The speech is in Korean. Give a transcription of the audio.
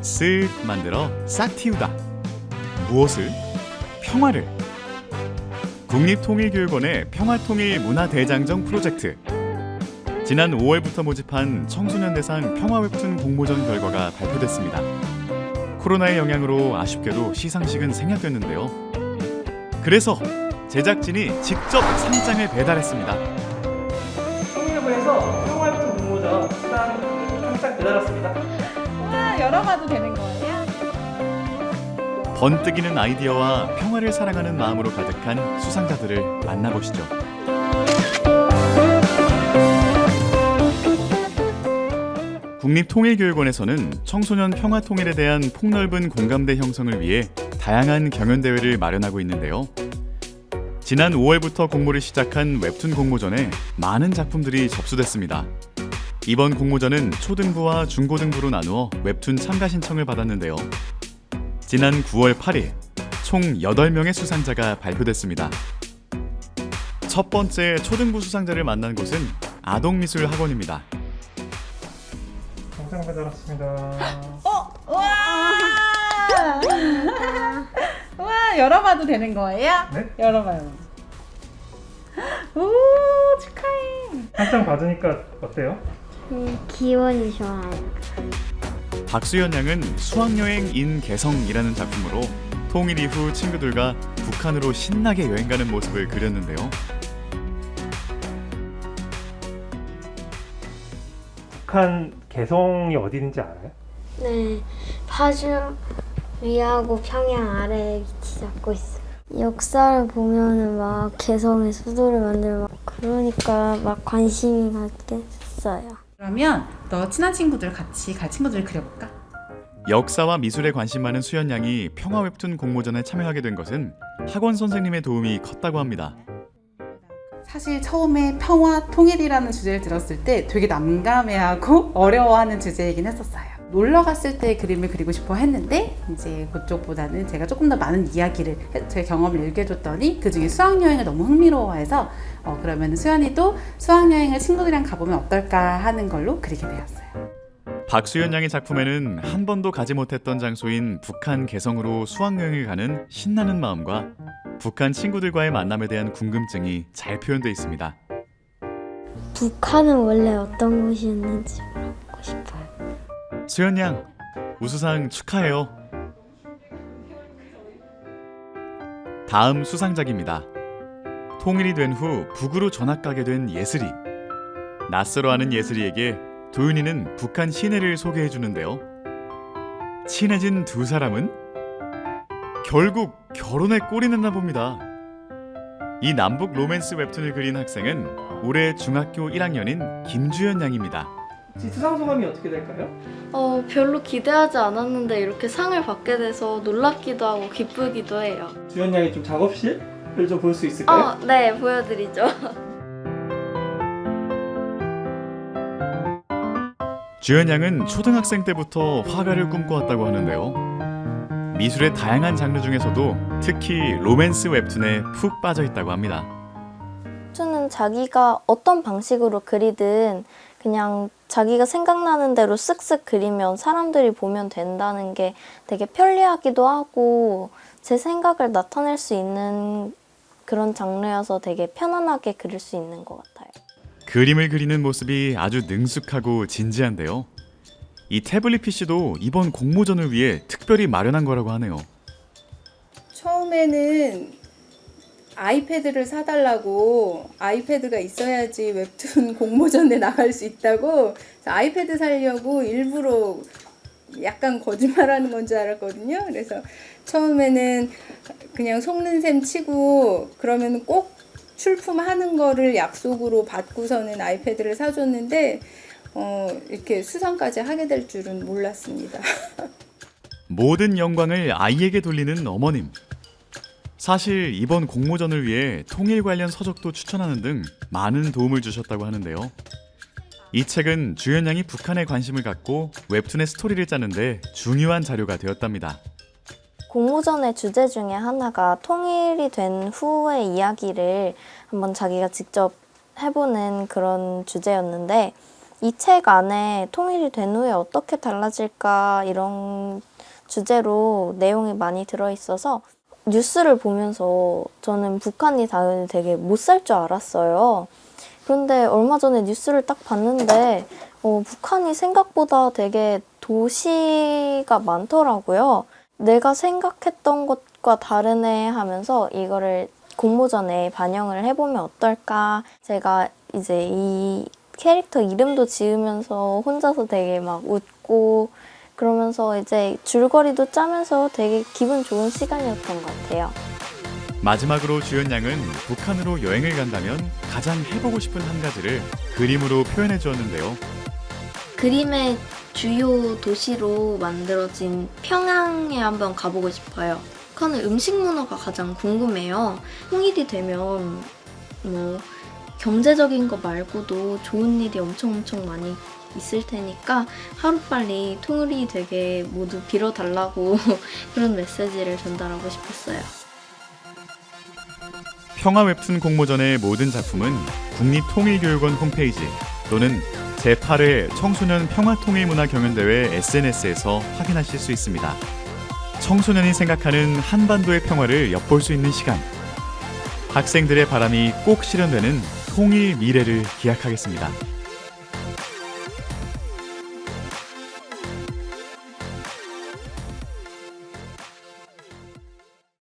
쓱 만들어 싹 틔우다. 무엇을? 평화를. 국립통일교육원의 평화통일문화대장정 프로젝트. 지난 5월부터 모집한 청소년 대상 평화웹툰 공모전 결과가 발표됐습니다. 코로나의 영향으로 아쉽게도 시상식은 생략됐는데요. 그래서 제작진이 직접 상장을 배달했습니다. 통일부에서 평화웹툰 공모전 상장 배달왔습니다. 와, 열어봐도 되는 거예요? 번뜩이는 아이디어와 평화를 사랑하는 마음으로 가득한 수상자들을 만나보시죠. 국립통일교육원에서는 청소년 평화통일에 대한 폭넓은 공감대 형성을 위해 다양한 경연대회를 마련하고 있는데요. 지난 5월부터 공모를 시작한 웹툰 공모전에 많은 작품들이 접수됐습니다. 이번 공모전은 초등부와 중고등부로 나누어 웹툰 참가 신청을 받았는데요. 지난 9월 8일 총 8명의 수상자가 발표됐습니다. 첫 번째 초등부 수상자를 만난 곳은 아동미술학원입니다. 상장 배달왔습니다. 와! 와, 열어봐도 되는 거예요? 네? 열어봐요. 오, 축하해. 상장 받으니까 어때요? 기분이 좋아요. 박수연 양은 수학여행 인 개성이라는 작품으로 통일 이후 친구들과 북한으로 신나게 여행 가는 모습을 그렸는데요. 북한 개성이 어디 있는지 알아요? 네, 파주 위하고 평양 아래에 위치 잡고 있어요. 역사를 보면은 막 개성의 수도를 만들고 막 그러니까 막 관심이 갖게 됐어요. 그러면 너 친한 친구들 같이 갈 친구들 그려볼까? 역사와 미술에 관심 많은 수연 양이 평화 웹툰 공모전에 참여하게 된 것은 학원 선생님의 도움이 컸다고 합니다. 사실 처음에 평화 통일이라는 주제를 들었을 때 되게 난감해하고 어려워하는 주제이긴 했었어요. 놀러 갔을 때 그림을 그리고 싶어 했는데 이제 그쪽보다는 제가 조금 더 많은 이야기를 제 경험을 얘기해줬더니 그중에 수학여행을 너무 흥미로워해서 그러면 수연이도 수학여행을 친구들이랑 가보면 어떨까 하는 걸로 그리게 되었어요. 박수연 양의 작품에는 한 번도 가지 못했던 장소인 북한 개성으로 수학여행을 가는 신나는 마음과 북한 친구들과의 만남에 대한 궁금증이 잘 표현되어 있습니다. 북한은 원래 어떤 곳이었는지 물어보고 싶어요. 수연 양, 우수상 축하해요. 다음 수상작입니다. 통일이 된 후 북으로 전학 가게 된 예슬이. 낯설어하는 예슬이에게 도윤이는 북한 시내를 소개해 주는데요. 친해진 두 사람은 결국 결혼에 꼴이 났나 봅니다. 이 남북 로맨스 웹툰을 그린 학생은 올해 중학교 1학년인 김주연 양입니다. 수상 소감이 어떻게 될까요? 별로 기대하지 않았는데 이렇게 상을 받게 돼서 놀랍기도 하고 기쁘기도 해요. 주연 양이 좀 작업실을 좀 볼 수 있을까요? 네, 보여드리죠. 주연 양은 초등학생 때부터 화가를 꿈꿔왔다고 하는데요. 미술의 다양한 장르 중에서도 특히 로맨스 웹툰에 푹 빠져 있다고 합니다. 웹툰은 자기가 어떤 방식으로 그리든 그냥 자기가 생각나는 대로 쓱쓱 그리면 사람들이 보면 된다는 게 되게 편리하기도 하고 제 생각을 나타낼 수 있는 그런 장르여서 되게 편안하게 그릴 수 있는 것 같아요. 그림을 그리는 모습이 아주 능숙하고 진지한데요. 이 태블릿 PC도 이번 공모전을 위해 특별히 마련한 거라고 하네요. 처음에는 아이패드를 사달라고, 아이패드가 있어야지 웹툰 공모전에 나갈 수 있다고 아이패드 사려고 일부러 약간 거짓말하는 건 줄 알았거든요. 그래서 처음에는 그냥 속는 셈 치고 그러면 꼭 출품하는 거를 약속으로 받고서는 아이패드를 사줬는데 이렇게 수상까지 하게 될 줄은 몰랐습니다. 모든 영광을 아이에게 돌리는 어머님. 사실 이번 공모전을 위해 통일 관련 서적도 추천하는 등 많은 도움을 주셨다고 하는데요. 이 책은 주연 양이 북한에 관심을 갖고 웹툰의 스토리를 짜는데 중요한 자료가 되었답니다. 공모전의 주제 중에 하나가 통일이 된 후의 이야기를 한번 자기가 직접 해보는 그런 주제였는데 이 책 안에 통일이 된 후에 어떻게 달라질까 이런 주제로 내용이 많이 들어있어서 뉴스를 보면서 저는 북한이 당연히 되게 못 살 줄 알았어요. 그런데 얼마 전에 뉴스를 딱 봤는데 북한이 생각보다 되게 도시가 많더라고요. 내가 생각했던 것과 다르네 하면서 이거를 공모전에 반영을 해보면 어떨까. 제가 이제 이 캐릭터 이름도 지으면서 혼자서 되게 막 웃고 그러면서 이제 줄거리도 짜면서 되게 기분 좋은 시간이었던 것 같아요. 마지막으로 주연 양은 북한으로 여행을 간다면 가장 해보고 싶은 한 가지를 그림으로 표현해 주었는데요. 그림의 주요 도시로 만들어진 평양에 한번 가보고 싶어요. 북한의 음식 문화가 가장 궁금해요. 통일이 되면 뭐 경제적인 거 말고도 좋은 일이 엄청 많이 있을 테니까 하루빨리 통일이 되게 모두 빌어달라고 그런 메시지를 전달하고 싶었어요. 평화 웹툰 공모전의 모든 작품은 국립통일교육원 홈페이지 또는 제8회 청소년 평화통일문화 경연대회 SNS에서 확인하실 수 있습니다. 청소년이 생각하는 한반도의 평화를 엿볼 수 있는 시간. 학생들의 바람이 꼭 실현되는 통일 미래를 기약하겠습니다.